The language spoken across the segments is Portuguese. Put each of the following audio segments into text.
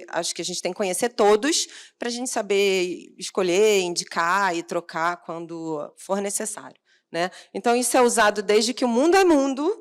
acho que a gente tem que conhecer todos para a gente saber escolher, indicar e trocar quando for necessário, né? Então, isso é usado desde que o mundo é mundo,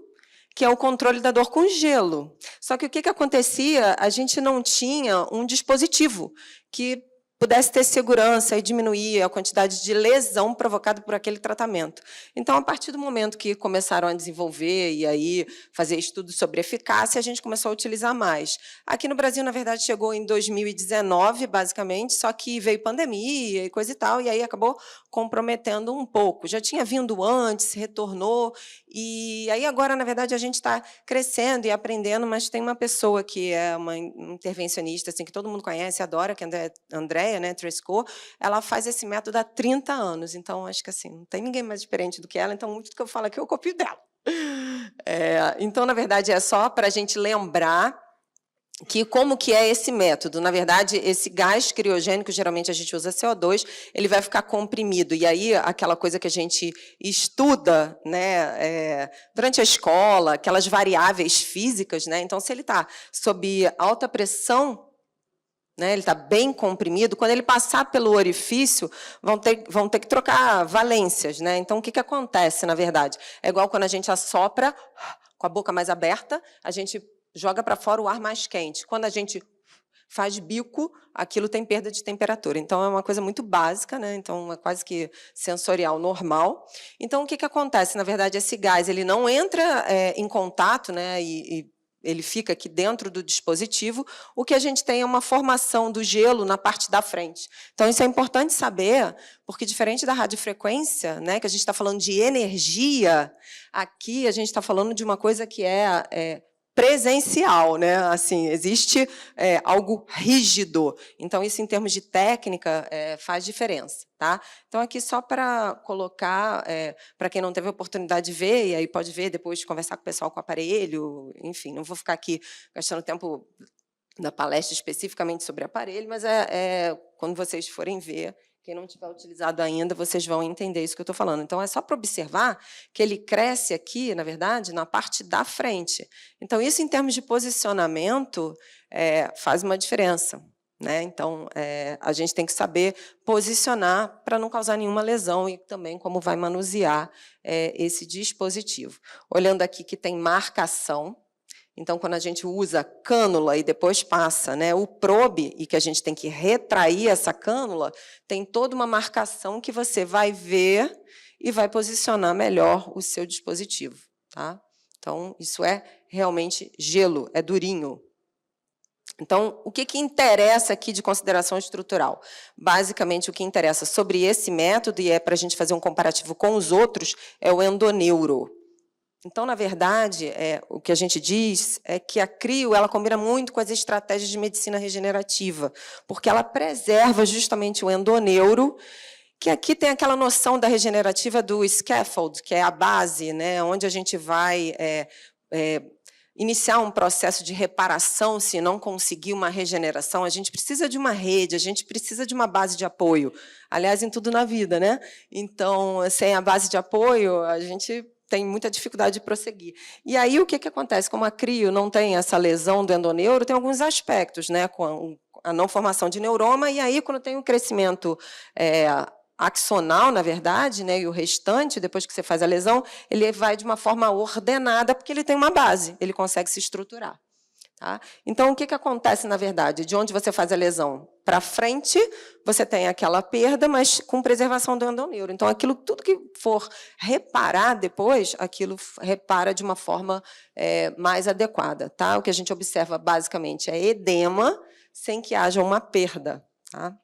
que é o controle da dor com gelo. Só que o que acontecia? A gente não tinha um dispositivo que pudesse ter segurança e diminuir a quantidade de lesão provocada por aquele tratamento. Então, a partir do momento que começaram a desenvolver e aí fazer estudos sobre eficácia, a gente começou a utilizar mais. Aqui no Brasil, na verdade, chegou em 2019, basicamente, só que veio pandemia e coisa e tal, e aí acabou comprometendo um pouco. Já tinha vindo antes, retornou, e aí agora, na verdade, a gente está crescendo e aprendendo, mas tem uma pessoa que é uma intervencionista, assim, que todo mundo conhece, adora, que é a Andrea, né, Tresco, ela faz esse método há 30 anos, então acho que assim, não tem ninguém mais experiente do que ela, então muito do que eu falo aqui eu copio dela. Então, na verdade, é só para a gente lembrar que como que é esse método. Na verdade, esse gás criogênico, geralmente a gente usa CO2, ele vai ficar comprimido. E aí, aquela coisa que a gente estuda, né, durante a escola, aquelas variáveis físicas, né? Então, se ele está sob alta pressão, né, ele está bem comprimido, quando ele passar pelo orifício, vão ter que trocar valências, né? Então, o que acontece, na verdade? É igual quando a gente assopra com a boca mais aberta, a gente joga para fora o ar mais quente. Quando a gente faz bico, aquilo tem perda de temperatura. Então, é uma coisa muito básica, né? Então, é quase que sensorial normal. Então, o que acontece? Na verdade, esse gás ele não entra em contato, né, e ele fica aqui dentro do dispositivo, o que a gente tem é uma formação do gelo na parte da frente. Então, isso é importante saber, porque, diferente da radiofrequência, né, que a gente está falando de energia, aqui a gente está falando de uma coisa que é presencial, né? Assim, existe algo rígido. Então, isso, em termos de técnica, faz diferença. Tá? Então, aqui só para colocar, para quem não teve a oportunidade de ver, e aí pode ver depois, conversar com o pessoal com o aparelho, enfim, não vou ficar aqui gastando tempo da palestra especificamente sobre aparelho, mas quando vocês forem ver, quem não tiver utilizado ainda, vocês vão entender isso que eu estou falando. Então, é só para observar que ele cresce aqui, na verdade, na parte da frente. Então, isso, em termos de posicionamento, faz uma diferença. Né? Então, a gente tem que saber posicionar para não causar nenhuma lesão e também como vai manusear esse dispositivo. Olhando aqui que tem marcação. Então, quando a gente usa cânula e depois passa, né, o probe, e que a gente tem que retrair essa cânula, tem toda uma marcação que você vai ver e vai posicionar melhor o seu dispositivo. Tá? Então, isso é realmente gelo, é durinho. Então, o que interessa aqui de consideração estrutural? Basicamente, o que interessa sobre esse método, e para a gente fazer um comparativo com os outros, é o endoneuro. Então, na verdade, o que a gente diz é que a CRIO ela combina muito com as estratégias de medicina regenerativa, porque ela preserva justamente o endoneuro, que aqui tem aquela noção da regenerativa do scaffold, que é a base, né, onde a gente vai iniciar um processo de reparação se não conseguir uma regeneração. A gente precisa de uma rede, a gente precisa de uma base de apoio. Aliás, em tudo na vida, né? Então, sem a base de apoio, a gente tem muita dificuldade de prosseguir. E aí, o que acontece? Como a CRIO não tem essa lesão do endoneuro, tem alguns aspectos, né, com a não formação de neuroma, e aí, quando tem um crescimento axonal, na verdade, né, e o restante, depois que você faz a lesão, ele vai de uma forma ordenada, porque ele tem uma base, ele consegue se estruturar. Tá? Então, o que acontece, na verdade? De onde você faz a lesão? Para frente, você tem aquela perda, mas com preservação do endoneuro. Então, aquilo, tudo que for reparar depois, aquilo repara de uma forma mais adequada. Tá? O que a gente observa, basicamente, é edema, sem que haja uma perda. Tá?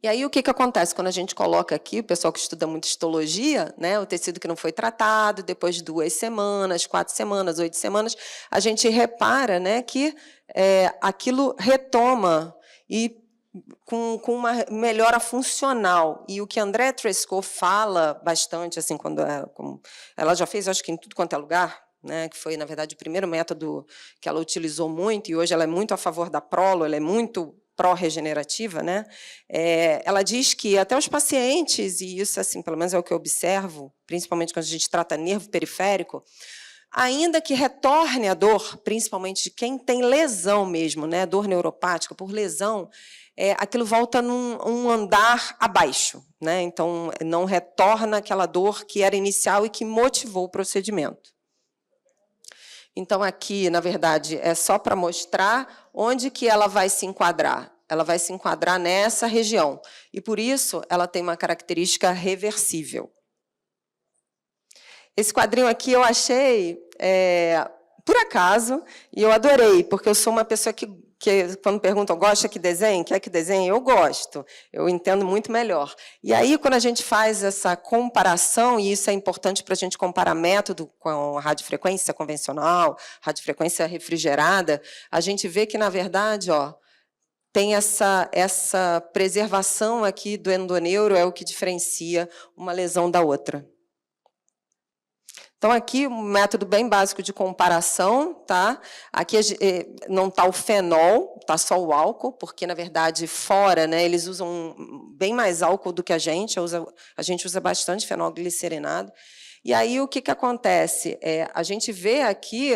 E aí, o que acontece? Quando a gente coloca aqui, o pessoal que estuda muito histologia, né, o tecido que não foi tratado, depois de 2 semanas, 4 semanas, 8 semanas, a gente repara, né, que aquilo retoma e com uma melhora funcional. E o que a Andrea Tresco fala bastante, assim, quando ela já fez, acho que em tudo quanto é lugar, né, que foi, na verdade, o primeiro método que ela utilizou muito, e hoje ela é muito a favor da prolo, ela é muito pró-regenerativa, né? Ela diz que até os pacientes, e isso, assim, pelo menos é o que eu observo, principalmente quando a gente trata nervo periférico, ainda que retorne a dor, principalmente de quem tem lesão mesmo, né, dor neuropática por lesão, aquilo volta num andar abaixo, né? Então, não retorna aquela dor que era inicial e que motivou o procedimento. Então, aqui, na verdade, é só para mostrar onde que ela vai se enquadrar. Ela vai se enquadrar nessa região. E, por isso, ela tem uma característica reversível. Esse quadrinho aqui eu achei, por acaso, e eu adorei, porque eu sou uma pessoa que quando perguntam, gosta que desenhe? Quer que desenhe? Eu gosto, eu entendo muito melhor. E aí, quando a gente faz essa comparação, e isso é importante para a gente comparar método com a radiofrequência convencional, radiofrequência refrigerada, a gente vê que, na verdade, tem essa preservação aqui do endoneuro, é o que diferencia uma lesão da outra. Então, aqui, um método bem básico de comparação. Tá? Aqui não está o fenol, está só o álcool, porque, na verdade, fora, né, eles usam bem mais álcool do que a gente usa bastante fenol glicerinado. E aí, o que acontece? A gente vê aqui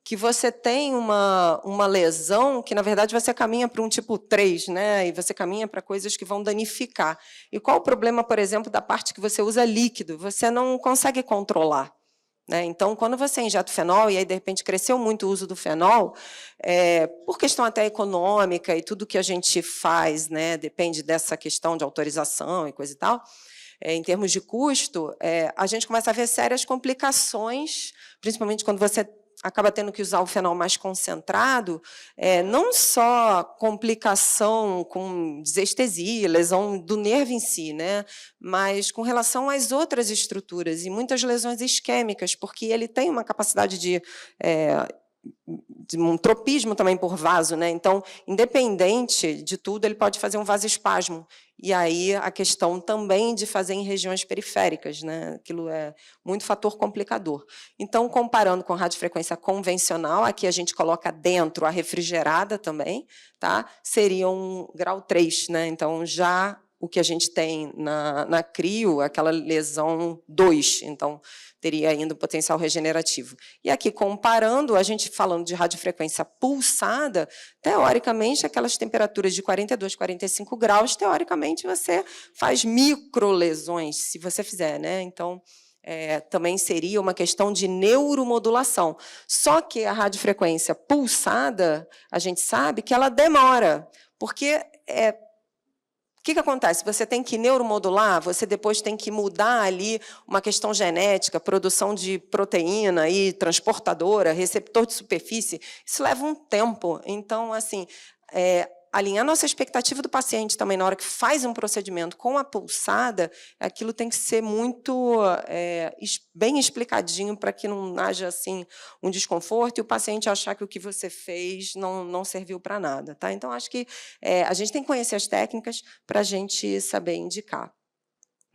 que você tem uma lesão que, na verdade, você caminha para um tipo 3, né? E você caminha para coisas que vão danificar. E qual o problema, por exemplo, da parte que você usa líquido? Você não consegue controlar. Então, quando você injeta o fenol, e aí, de repente, cresceu muito o uso do fenol, por questão até econômica e tudo que a gente faz, né, depende dessa questão de autorização e coisa e tal, em termos de custo, a gente começa a ver sérias complicações, principalmente quando você acaba tendo que usar o fenol mais concentrado, não só complicação com desestesia, lesão do nervo em si, né, mas com relação às outras estruturas, e muitas lesões isquêmicas, porque ele tem uma capacidade de um tropismo também por vaso, né? Então, independente de tudo, ele pode fazer um vasoespasmo. E aí a questão também de fazer em regiões periféricas, né? Aquilo é muito fator complicador. Então, comparando com a radiofrequência convencional, aqui a gente coloca dentro a refrigerada também, tá? Seria um grau 3, né? Então, já o que a gente tem na crio, aquela lesão 2, então teria ainda o potencial regenerativo. E aqui, comparando, a gente falando de radiofrequência pulsada, teoricamente, aquelas temperaturas de 42, 45 graus, teoricamente, você faz microlesões, se você fizer, né? Então, também seria uma questão de neuromodulação. Só que a radiofrequência pulsada, a gente sabe que ela demora, porque o que acontece? Você tem que neuromodular, você depois tem que mudar ali uma questão genética, produção de proteína, e transportadora, receptor de superfície. Isso leva um tempo. Então, assim, alinhar a nossa expectativa do paciente também na hora que faz um procedimento com a pulsada, aquilo tem que ser muito bem explicadinho para que não haja assim, um desconforto e o paciente achar que o que você fez não serviu para nada. Tá? Então, acho que a gente tem que conhecer as técnicas para a gente saber indicar.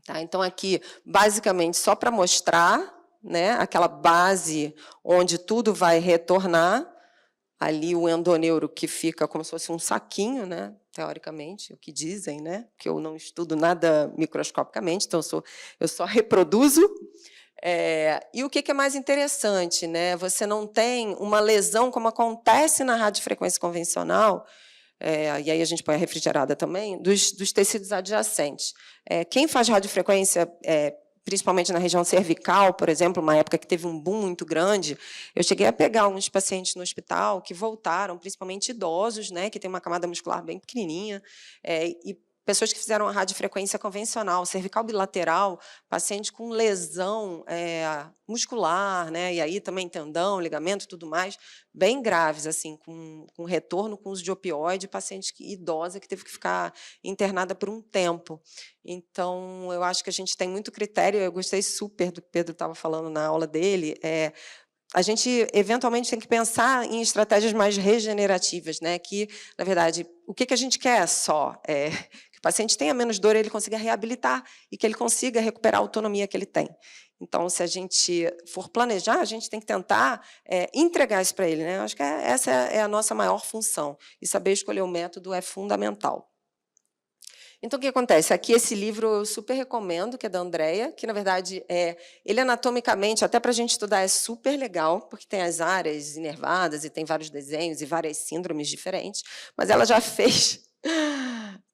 Tá? Então, aqui, basicamente, só para mostrar, né, aquela base onde tudo vai retornar, ali o endoneuro que fica como se fosse um saquinho, né, teoricamente, o que dizem, né, que eu não estudo nada microscopicamente, então eu só reproduzo. E o que é mais interessante, né, você não tem uma lesão como acontece na radiofrequência convencional, e aí a gente põe a refrigerada também, dos tecidos adjacentes. Quem faz radiofrequência, principalmente na região cervical, por exemplo, uma época que teve um boom muito grande, eu cheguei a pegar alguns pacientes no hospital que voltaram, principalmente idosos, né, que têm uma camada muscular bem pequenininha, e pessoas que fizeram a radiofrequência convencional, cervical bilateral, paciente com lesão muscular, né, e aí também tendão, ligamento, tudo mais, bem graves, assim, com retorno com uso de opioide, paciente idosa que teve que ficar internada por um tempo. Então, eu acho que a gente tem muito critério, eu gostei super do que o Pedro estava falando na aula dele, a gente, eventualmente, tem que pensar em estratégias mais regenerativas, né? Que, na verdade, o que a gente quer só que o paciente tenha menos dor, ele consiga reabilitar e que ele consiga recuperar a autonomia que ele tem. Então, se a gente for planejar, a gente tem que tentar entregar isso para ele, né? Eu acho que essa é a nossa maior função, e saber escolher o método é fundamental. Então, o que acontece? Aqui, esse livro eu super recomendo, que é da Andrea, que, na verdade, ele anatomicamente, até para a gente estudar, é super legal, porque tem as áreas inervadas e tem vários desenhos e várias síndromes diferentes, mas ela já fez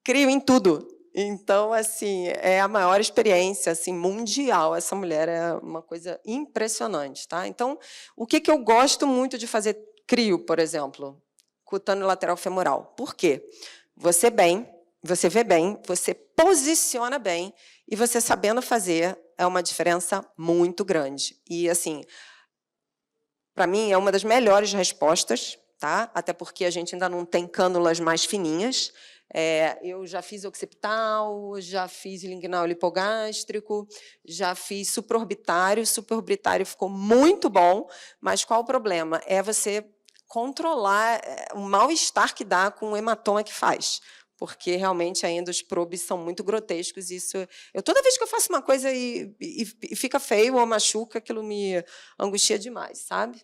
crio em tudo. Então, assim, é a maior experiência assim, mundial. Essa mulher é uma coisa impressionante. Tá? Então, o que eu gosto muito de fazer crio, por exemplo? Cutâneo lateral femoral. Por quê? Você vê bem, você posiciona bem, e você sabendo fazer é uma diferença muito grande. E, assim, para mim, é uma das melhores respostas, tá? Até porque a gente ainda não tem cânulas mais fininhas. Eu já fiz occipital, já fiz linguinal lipogástrico, já fiz supraorbitário. Supraorbitário ficou muito bom, mas qual o problema? É você controlar o mal-estar que dá com o hematoma que faz, porque realmente ainda os probes são muito grotescos. Toda vez que eu faço uma coisa e fica feio ou machuca, aquilo me angustia demais, sabe?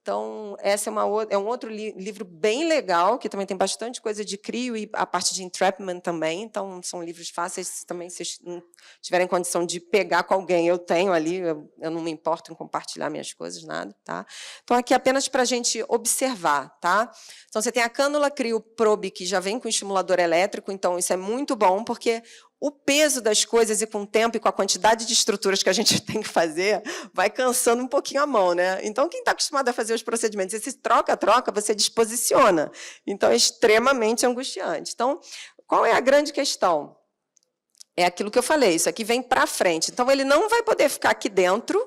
Então, essa é um outro livro bem legal, que também tem bastante coisa de crio e a parte de entrapment também. Então, são livros fáceis também, se vocês não tiverem condição de pegar com alguém, eu tenho ali, eu não me importo em compartilhar minhas coisas, nada. Tá? Então, aqui apenas para a gente observar. Tá? Então, você tem a cânula crio probe, que já vem com estimulador elétrico, então isso é muito bom, porque o peso das coisas, e com o tempo e com a quantidade de estruturas que a gente tem que fazer, vai cansando um pouquinho a mão. Né? Então, quem está acostumado a fazer os procedimentos, esse troca-troca, você disposiciona. Então, é extremamente angustiante. Então, qual é a grande questão? É aquilo que eu falei, isso aqui vem para frente. Então, ele não vai poder ficar aqui dentro.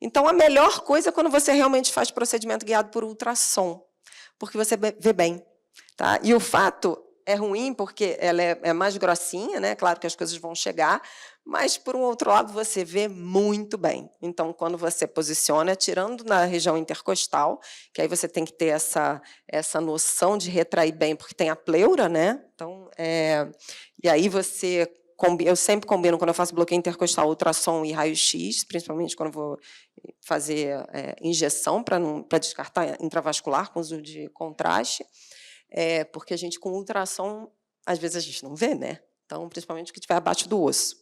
Então, a melhor coisa é quando você realmente faz procedimento guiado por ultrassom, porque você vê bem. Tá? E o fato é ruim porque ela é mais grossinha, né? Claro que as coisas vão chegar, mas, por um outro lado, você vê muito bem. Então, quando você posiciona, tirando na região intercostal, que aí você tem que ter essa noção de retrair bem, porque tem a pleura, né? Então, e aí você... Eu sempre combino, quando eu faço bloqueio intercostal, ultrassom e raio-x, principalmente quando eu vou fazer injeção para descartar intravascular com uso de contraste, porque a gente, com ultrassom, às vezes a gente não vê, né? Então, principalmente o que estiver abaixo do osso.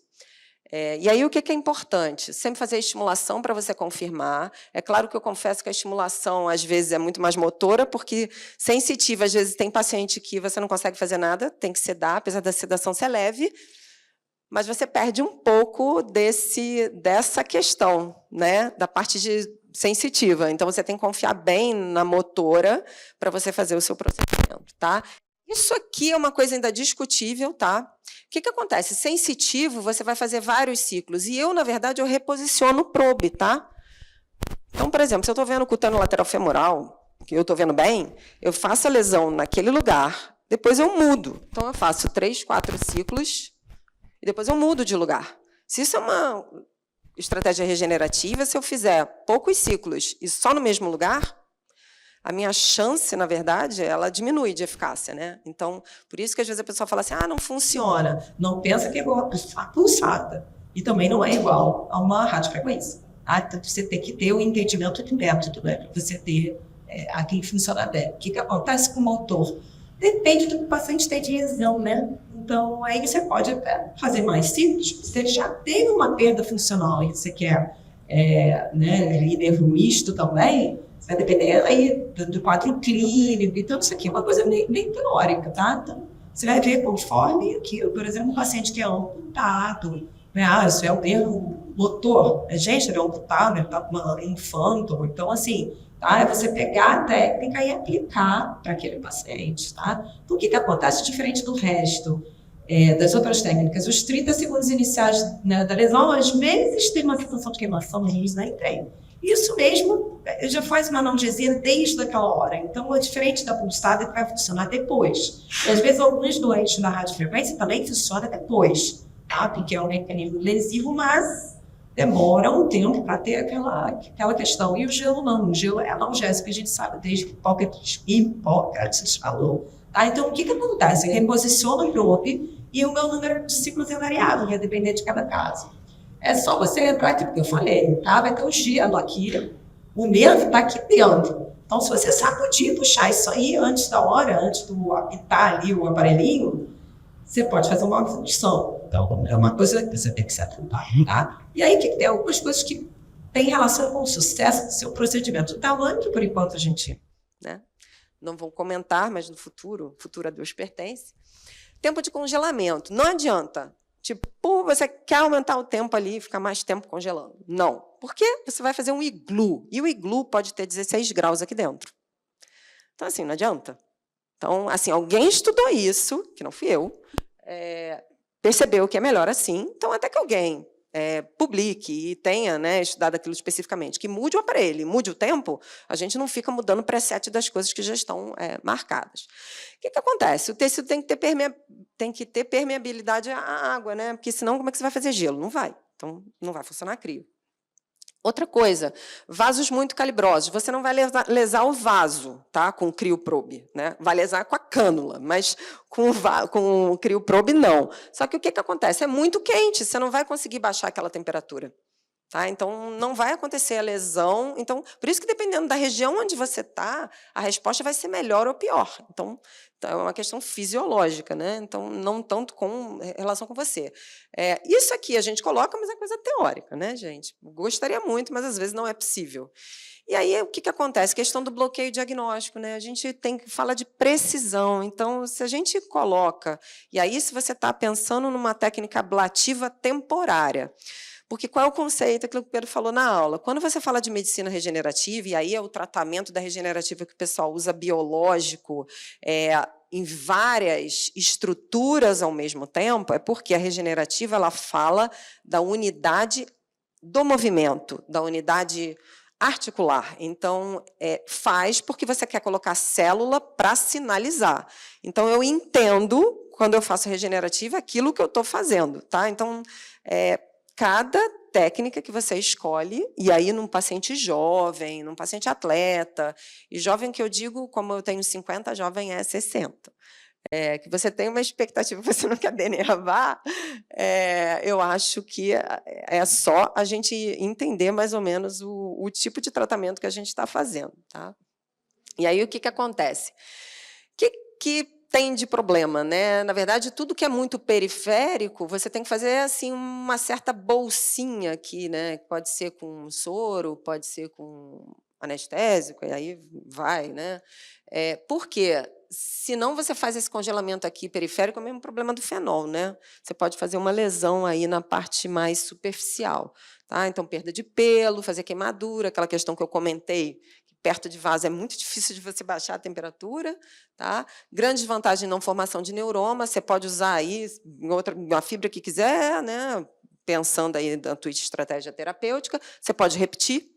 E aí, o que é importante? Sempre fazer estimulação para você confirmar. É claro que eu confesso que a estimulação, às vezes, é muito mais motora, porque sensitiva, às vezes, tem paciente que você não consegue fazer nada, tem que sedar, apesar da sedação ser leve, mas você perde um pouco dessa questão, né? Da parte sensitiva. Então, você tem que confiar bem na motora para você fazer o seu procedimento. Tá? Isso aqui é uma coisa ainda discutível. Tá? O que acontece? Sensitivo, você vai fazer vários ciclos. E eu, na verdade, eu reposiciono o probe. Tá? Então, por exemplo, se eu estou vendo cutâneo lateral femoral, que eu estou vendo bem, eu faço a lesão naquele lugar, depois eu mudo. Então, eu faço 3, 4 ciclos, e depois eu mudo de lugar. Se isso é uma estratégia regenerativa, se eu fizer poucos ciclos e só no mesmo lugar, a minha chance, na verdade, ela diminui de eficácia. Né? Então, por isso que às vezes a pessoa fala assim, não funciona. Não pensa que é igual a pulsada. E também não é igual a uma radiofrequência. Então, você tem que ter o entendimento de método, né? Para você ter aquilo funcionar bem. O que acontece com o motor? Depende do que o paciente tem de lesão, né? Então, aí você pode até fazer mais ciclos. Você já tem uma perda funcional e você quer nervo misto também, vai depender aí do quadro clínico. Então, isso aqui é uma coisa bem teórica, tá? Então, você vai ver conforme aqui, por exemplo, um paciente que é amputado, né? Isso é o nervo motor. Gente, ele é amputado, ele está com uma infanto. Então, assim, tá? É você pegar a técnica e aplicar para aquele paciente. Tá? Então, o que acontece diferente do resto das outras técnicas? Os 30 segundos iniciais, né, da lesão, às vezes tem uma sensação de queimação, mas eles nem tem. Isso mesmo já faz uma analgesia desde aquela hora. Então, é diferente da pulsada, que vai funcionar depois. E, às vezes, alguns doentes na radiofrequência também funciona depois, tá? Porque é um mecanismo lesivo, mas demora um tempo para ter aquela questão. E o gelo não. O gelo é analgésico, a gente sabe desde que Hipócrates falou. Tá? Então, o que acontece? Eu reposiciono o probe e o meu número de ciclos é variável, vai depender de cada caso. É só você lembrar aquilo que eu falei, tá? Vai ter um gelo aqui, o nervo está aqui dentro. Então, se você sacudir, puxar isso aí antes da hora, antes do apitar ali o aparelhinho, você pode fazer uma audição. Então, é uma coisa que você tem que se atentar, tá? E aí, tem algumas coisas que têm relação com o sucesso do seu procedimento. O tamanho, que por enquanto a gente, né, não vou comentar, mas no futuro a Deus pertence. Tempo de congelamento. Não adianta. Tipo, você quer aumentar o tempo ali e ficar mais tempo congelando. Não. Porque você vai fazer um iglu. E o iglu pode ter 16 graus aqui dentro. Então, assim, não adianta. Então, assim, alguém estudou isso, que não fui eu, percebeu que é melhor assim. Então, até que alguém publique e tenha, né, estudado aquilo especificamente, que mude o aparelho, mude o tempo, a gente não fica mudando o preset das coisas que já estão marcadas. O que acontece? O tecido tem que ter permeabilidade à água, né? Porque senão como é que você vai fazer gelo? Não vai. Então, não vai funcionar crio. Outra coisa, vasos muito calibrosos. Você não vai lesar o vaso, tá? Com o crioprobe, né? Vai lesar com a cânula, mas com o crioprobe não. Só que o que acontece? É muito quente, você não vai conseguir baixar aquela temperatura. Tá? Então, não vai acontecer a lesão. Então, por isso que, dependendo da região onde você está, a resposta vai ser melhor ou pior. Então, é uma questão fisiológica, né? Então, não tanto com relação com você. Isso aqui a gente coloca, mas é coisa teórica, né, gente? Gostaria muito, mas às vezes não é possível. E aí, o que acontece? Questão do bloqueio diagnóstico, né? A gente tem que falar de precisão. Então, se a gente coloca... E aí, se você está pensando numa técnica ablativa temporária, porque qual é o conceito, aquilo que o Pedro falou na aula? Quando você fala de medicina regenerativa, e aí é o tratamento da regenerativa que o pessoal usa biológico em várias estruturas ao mesmo tempo, é porque a regenerativa ela fala da unidade do movimento, da unidade articular. Então, faz porque você quer colocar célula para sinalizar. Então, eu entendo, quando eu faço regenerativa, aquilo que eu estou fazendo. Tá? Então, cada técnica que você escolhe, e aí num paciente jovem, num paciente atleta, e jovem que eu digo, como eu tenho 50, jovem é 60, que você tem uma expectativa que você não quer denervar, eu acho que é só a gente entender mais ou menos o tipo de tratamento que a gente está fazendo. Tá? E aí o que acontece? O que tem de problema, né? Na verdade, tudo que é muito periférico, você tem que fazer assim uma certa bolsinha aqui, né? Pode ser com soro, pode ser com anestésico, e aí vai, né? Por quê? Senão você faz esse congelamento aqui periférico, é o mesmo problema do fenol, né? Você pode fazer uma lesão aí na parte mais superficial, tá? Então, perda de pelo, fazer queimadura, aquela questão que eu comentei, perto de vaso é muito difícil de você baixar a temperatura. Tá? Grande vantagem não formação de neuroma, você pode usar aí uma fibra que quiser, né? Pensando aí na tua estratégia terapêutica, você pode repetir,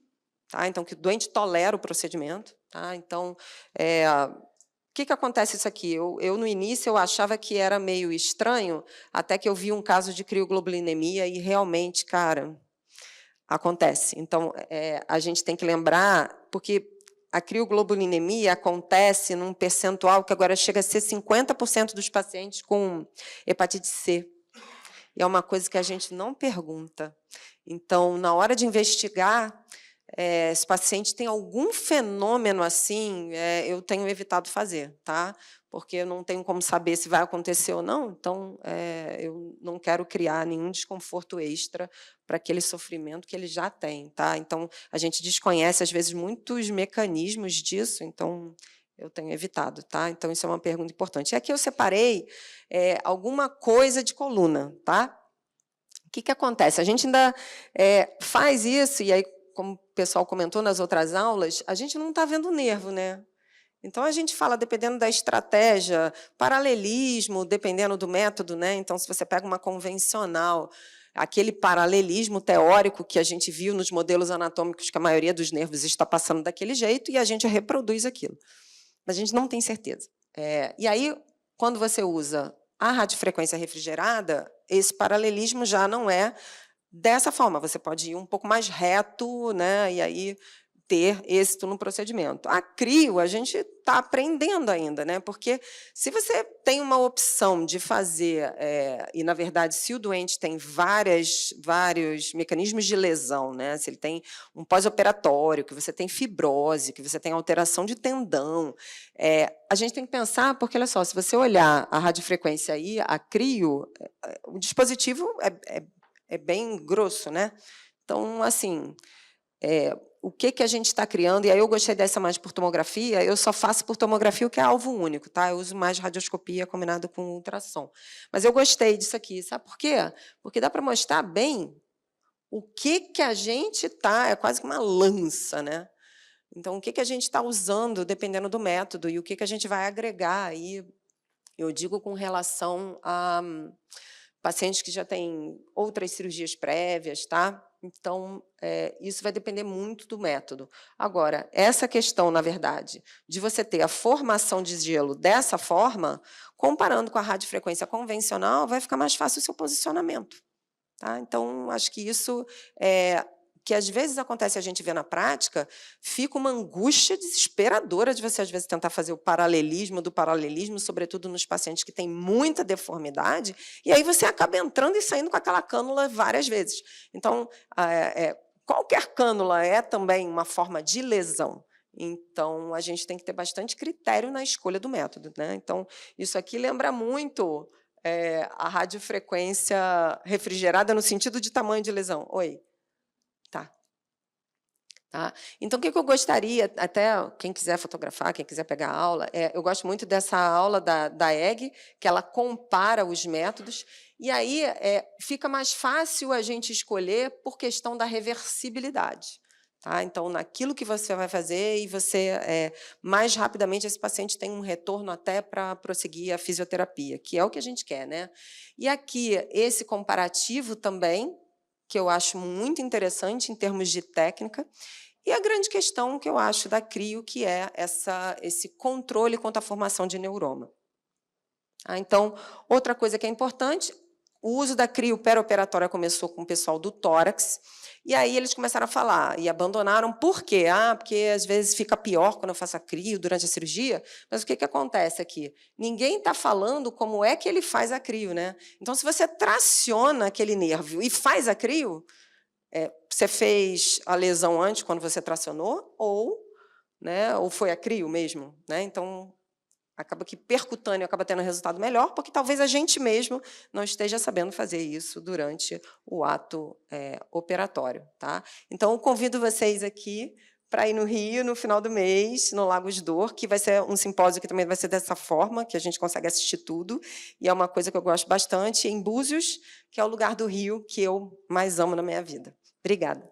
tá? Então, que o doente tolera o procedimento. Tá? Então, o que acontece isso aqui? Eu, no início, eu achava que era meio estranho, até que eu vi um caso de crioglobulinemia e, realmente, cara, acontece. Então, a gente tem que lembrar, porque a crioglobulinemia acontece num percentual que agora chega a ser 50% dos pacientes com hepatite C. E é uma coisa que a gente não pergunta. Então, na hora de investigar, esse paciente tem algum fenômeno assim, eu tenho evitado fazer, tá? Porque eu não tenho como saber se vai acontecer ou não, então eu não quero criar nenhum desconforto extra para aquele sofrimento que ele já tem. Tá? Então, a gente desconhece, às vezes, muitos mecanismos disso, então eu tenho evitado. Tá? Então, isso é uma pergunta importante. E aqui eu separei alguma coisa de coluna. Tá? O que acontece? A gente ainda faz isso, e aí, como o pessoal comentou nas outras aulas, a gente não está vendo o nervo, né? Então, a gente fala, dependendo da estratégia, paralelismo, dependendo do método, né? Então, se você pega uma convencional, aquele paralelismo teórico que a gente viu nos modelos anatômicos, que a maioria dos nervos está passando daquele jeito, e a gente reproduz aquilo. Mas a gente não tem certeza. E aí, quando você usa a radiofrequência refrigerada, esse paralelismo já não é dessa forma. Você pode ir um pouco mais reto, né? E aí ter êxito no procedimento. A crio, a gente está aprendendo ainda, né? Porque se você tem uma opção de fazer, e, na verdade, se o doente tem vários mecanismos de lesão, né? Se ele tem um pós-operatório, que você tem fibrose, que você tem alteração de tendão, a gente tem que pensar, porque, olha só, se você olhar a radiofrequência aí, a crio, o dispositivo é bem grosso, né? Então, assim, o que a gente está criando, e aí eu gostei dessa mais por tomografia, eu só faço por tomografia o que é alvo único, tá? Eu uso mais radioscopia combinado com ultrassom. Mas eu gostei disso aqui, sabe por quê? Porque dá para mostrar bem o que a gente está, é quase que uma lança, né? Então, o que a gente está usando, dependendo do método, e o que a gente vai agregar aí, eu digo com relação a pacientes que já têm outras cirurgias prévias, tá? Então, isso vai depender muito do método. Agora, essa questão, na verdade, de você ter a formação de gelo dessa forma, comparando com a radiofrequência convencional, vai ficar mais fácil o seu posicionamento. Tá? Então, acho que isso que às vezes acontece, a gente vê na prática, fica uma angústia desesperadora de você, às vezes, tentar fazer o paralelismo do paralelismo, sobretudo nos pacientes que têm muita deformidade, e aí você acaba entrando e saindo com aquela cânula várias vezes. Então, qualquer cânula é também uma forma de lesão. Então, a gente tem que ter bastante critério na escolha do método, né? Então, isso aqui lembra muito a radiofrequência refrigerada no sentido de tamanho de lesão. Oi. Tá? Então, o que eu gostaria, até quem quiser fotografar, quem quiser pegar aula, eu gosto muito dessa aula da EG, que ela compara os métodos, e aí fica mais fácil a gente escolher por questão da reversibilidade. Tá? Então, naquilo que você vai fazer, e você, mais rapidamente, esse paciente tem um retorno até para prosseguir a fisioterapia, que é o que a gente quer, né? E aqui, esse comparativo também, que eu acho muito interessante em termos de técnica, e a grande questão que eu acho da crio, que é esse controle quanto à formação de neuroma. Então, outra coisa que é importante, o uso da crio perioperatória começou com o pessoal do tórax, e aí eles começaram a falar, e abandonaram. Por quê? Porque às vezes fica pior quando eu faço a crio durante a cirurgia, mas o que acontece aqui? Ninguém está falando como é que ele faz a crio, né? Então, se você traciona aquele nervo e faz a crio, você fez a lesão antes, quando você tracionou, ou foi a crio mesmo, né? Então, acaba que percutâneo acaba tendo um resultado melhor, porque talvez a gente mesmo não esteja sabendo fazer isso durante o ato operatório. Tá? Então, eu convido vocês aqui para ir no Rio, no final do mês, no Lagos D'Or, que vai ser um simpósio que também vai ser dessa forma, que a gente consegue assistir tudo, e é uma coisa que eu gosto bastante, em Búzios, que é o lugar do Rio que eu mais amo na minha vida. Obrigada.